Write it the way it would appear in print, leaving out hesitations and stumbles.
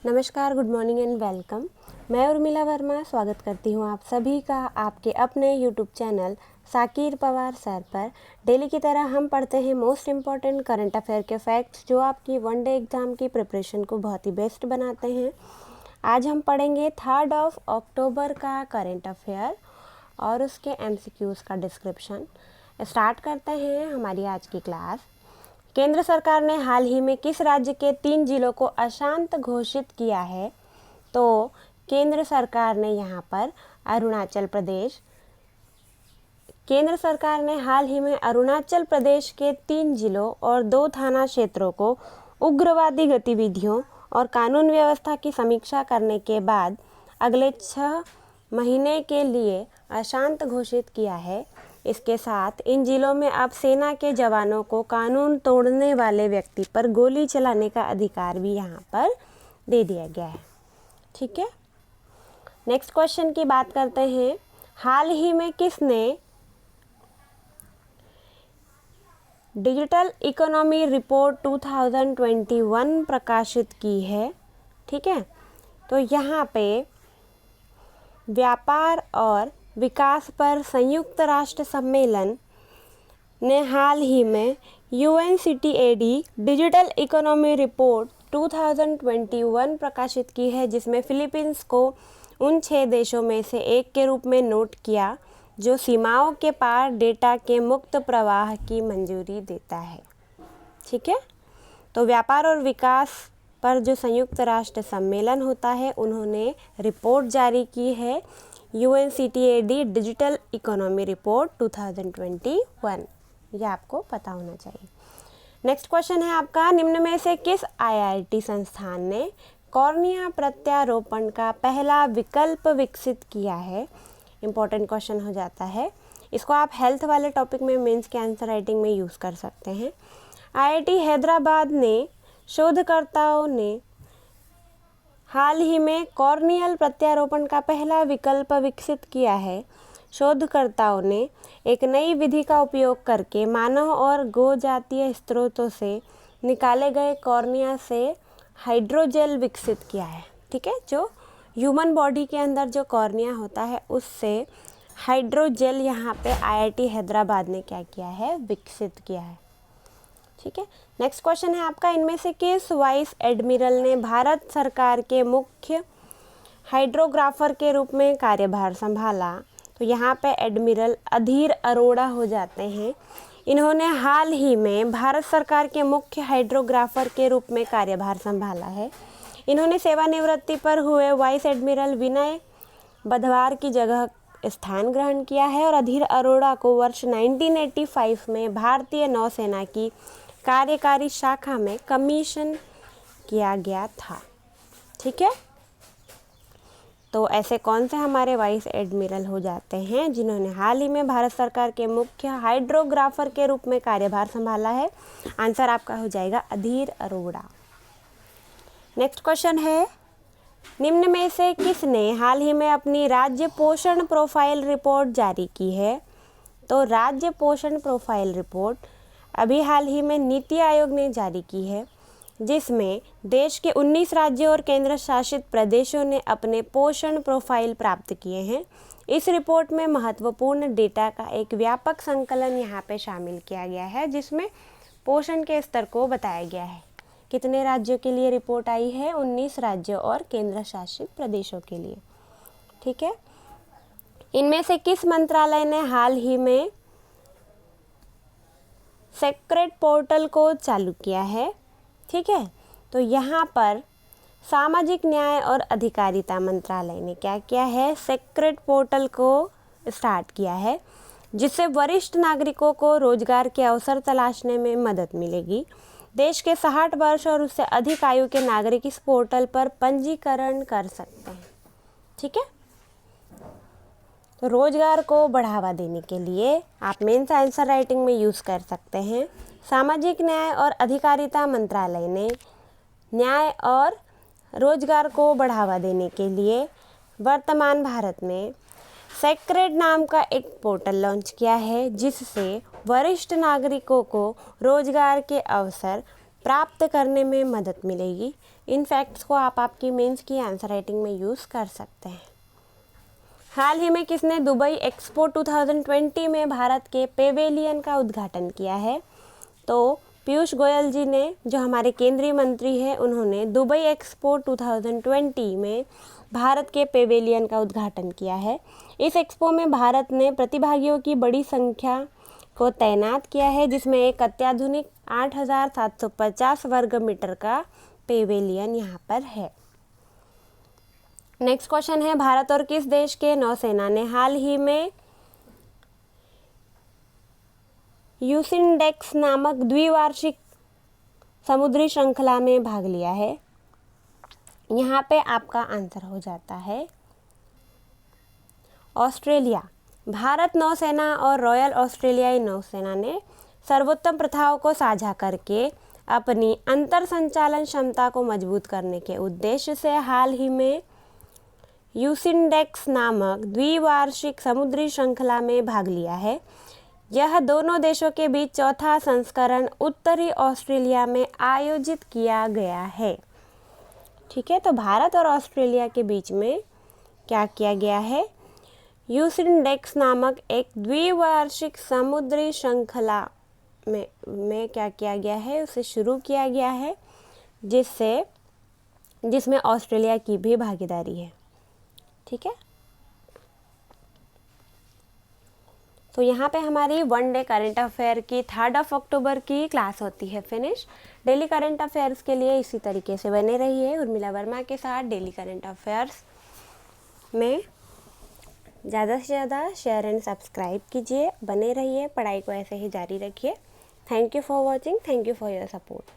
नमस्कार, good morning and welcome. मैं उर्मिला वर्मा स्वागत करती हूँ आप सभी का आपके अपने YouTube channel Sakir Pawar sir पर। डेली की तरह हम पढ़ते हैं मोस्ट इम्पॉर्टेंट करंट अफेयर के फैक्ट्स जो आपकी वनडे एग्ज़ाम की प्रिपरेशन को बहुत ही बेस्ट बनाते हैं। आज हम पढ़ेंगे 3 अक्टूबर का करंट अफेयर और उसके MCQs का डिस्क्रिप्शन। स्टार्ट करते हैं हमारी आज की क्लास। केंद्र सरकार ने हाल ही में किस राज्य के 3 जिलों को अशांत घोषित किया है? तो केंद्र सरकार ने यहाँ पर केंद्र सरकार ने हाल ही में अरुणाचल प्रदेश के 3 जिलों और 2 थाना क्षेत्रों को उग्रवादी गतिविधियों और कानून व्यवस्था की समीक्षा करने के बाद अगले 6 महीने के लिए अशांत घोषित किया है। इसके साथ इन जिलों में अब सेना के जवानों को कानून तोड़ने वाले व्यक्ति पर गोली चलाने का अधिकार भी यहाँ पर दे दिया गया है। ठीक है, नेक्स्ट क्वेश्चन की बात करते हैं। हाल ही में किसने डिजिटल इकोनॉमी रिपोर्ट 2021 प्रकाशित की है? ठीक है, तो यहाँ पे व्यापार और विकास पर संयुक्त राष्ट्र सम्मेलन ने हाल ही में UNCTAD डिजिटल इकोनॉमी रिपोर्ट 2021 प्रकाशित की है, जिसमें फिलीपींस को उन 6 देशों में से एक के रूप में नोट किया जो सीमाओं के पार डेटा के मुक्त प्रवाह की मंजूरी देता है। ठीक है, तो व्यापार और विकास पर जो संयुक्त राष्ट्र सम्मेलन होता है उन्होंने रिपोर्ट जारी की है, UNCTAD डिजिटल इकोनॉमी रिपोर्ट 2021। ये आपको पता होना चाहिए। नेक्स्ट क्वेश्चन है आपका, निम्न में से किस IIT संस्थान ने कॉर्निया प्रत्यारोपण का पहला विकल्प विकसित किया है? इंपॉर्टेंट क्वेश्चन हो जाता है। इसको आप हेल्थ वाले टॉपिक में मेंस के आंसर राइटिंग में यूज़ कर सकते हैं। IIT हैदराबाद ने शोधकर्ताओं ने हाल ही में कॉर्नियल प्रत्यारोपण का पहला विकल्प विकसित किया है। शोधकर्ताओं ने एक नई विधि का उपयोग करके मानव और गोजातीय स्रोतों से निकाले गए कॉर्निया से हाइड्रोजेल विकसित किया है। ठीक है, जो ह्यूमन बॉडी के अंदर जो कॉर्निया होता है उससे हाइड्रोजेल यहाँ पे IIT हैदराबाद ने क्या किया है? विकसित किया है। ठीक है, नेक्स्ट क्वेश्चन है आपका, इनमें से किस वाइस एडमिरल ने भारत सरकार के मुख्य हाइड्रोग्राफर के रूप में कार्यभार संभाला? तो यहाँ पे एडमिरल अधीर अरोड़ा हो जाते हैं। इन्होंने हाल ही में भारत सरकार के मुख्य हाइड्रोग्राफर के रूप में कार्यभार संभाला है। इन्होंने सेवानिवृत्ति पर हुए वाइस एडमिरल विनय बधवार की जगह स्थान ग्रहण किया है और अधीर अरोड़ा को वर्ष 1985 में भारतीय नौसेना की कार्यकारी शाखा में कमीशन किया गया था। ठीक है, तो ऐसे कौन से हमारे वाइस एडमिरल हो जाते हैं जिन्होंने हाल ही में भारत सरकार के मुख्य हाइड्रोग्राफर के रूप में कार्यभार संभाला है? आंसर आपका हो जाएगा अधीर अरोड़ा। नेक्स्ट क्वेश्चन है, निम्न में से किसने हाल ही में अपनी राज्य पोषण प्रोफाइल रिपोर्ट जारी की है? तो राज्य पोषण प्रोफाइल रिपोर्ट अभी हाल ही में नीति आयोग ने जारी की है, जिसमें देश के 19 राज्यों और केंद्र शासित प्रदेशों ने अपने पोषण प्रोफाइल प्राप्त किए हैं। इस रिपोर्ट में महत्वपूर्ण डेटा का एक व्यापक संकलन यहाँ पे शामिल किया गया है, जिसमें पोषण के स्तर को बताया गया है। कितने राज्यों के लिए रिपोर्ट आई है? 19 राज्यों और केंद्र शासित प्रदेशों के लिए। ठीक है, इनमें से किस मंत्रालय ने हाल ही में सेक्रेट पोर्टल को चालू किया है? ठीक है, तो यहाँ पर सामाजिक न्याय और अधिकारिता मंत्रालय ने क्या किया है? सेक्रेट पोर्टल को स्टार्ट किया है, जिससे वरिष्ठ नागरिकों को रोजगार के अवसर तलाशने में मदद मिलेगी। देश के 60 वर्ष और उससे अधिक आयु के नागरिक इस पोर्टल पर पंजीकरण कर सकते हैं। ठीक है, तो रोजगार को बढ़ावा देने के लिए आप मेंस आंसर राइटिंग में यूज़ कर सकते हैं। सामाजिक न्याय और अधिकारिता मंत्रालय ने न्याय और रोजगार को बढ़ावा देने के लिए वर्तमान भारत में सेक्रेट नाम का एक पोर्टल लॉन्च किया है, जिससे वरिष्ठ नागरिकों को रोजगार के अवसर प्राप्त करने में मदद मिलेगी। इन फैक्ट्स को आप आपकी मेंस की आंसर राइटिंग में यूज़ कर सकते हैं। हाल ही में किसने दुबई एक्सपो 2020 में भारत के पेवेलियन का उद्घाटन किया है? तो पीयूष गोयल जी ने, जो हमारे केंद्रीय मंत्री हैं, उन्होंने दुबई एक्सपो 2020 में भारत के पेवेलियन का उद्घाटन किया है। इस एक्सपो में भारत ने प्रतिभागियों की बड़ी संख्या को तैनात किया है, जिसमें एक अत्याधुनिक 8,750 वर्ग मीटर का पेवेलियन यहाँ पर है। नेक्स्ट क्वेश्चन है, भारत और किस देश के नौसेना ने हाल ही में यूसिनडेक्स नामक द्विवार्षिक समुद्री श्रृंखला में भाग लिया है? यहाँ पे आपका आंसर हो जाता है ऑस्ट्रेलिया। भारत नौसेना और रॉयल ऑस्ट्रेलियाई नौसेना ने सर्वोत्तम प्रथाओं को साझा करके अपनी अंतर संचालन क्षमता को मजबूत करने के उद्देश्य से हाल ही में यूसिनडेक्स नामक द्विवार्षिक समुद्री श्रृंखला में भाग लिया है। यह दोनों देशों के बीच चौथा संस्करण उत्तरी ऑस्ट्रेलिया में आयोजित किया गया है। ठीक है, तो भारत और ऑस्ट्रेलिया के बीच में क्या किया गया है? यूसिनडेक्स नामक एक द्विवार्षिक समुद्री श्रृंखला में क्या किया गया है, उसे शुरू किया गया है, जिसमें ऑस्ट्रेलिया की भी भागीदारी है। ठीक है, तो यहाँ पे हमारी वन डे करंट अफेयर की 3 अक्टूबर की क्लास होती है फिनिश। डेली करंट अफेयर्स के लिए इसी तरीके से बने रहिए उर्मिला वर्मा के साथ। डेली करंट अफेयर्स में ज़्यादा से ज़्यादा शेयर एंड सब्सक्राइब कीजिए, बने रहिए, पढ़ाई को ऐसे ही जारी रखिए। Thank you for watching, thank you for your support.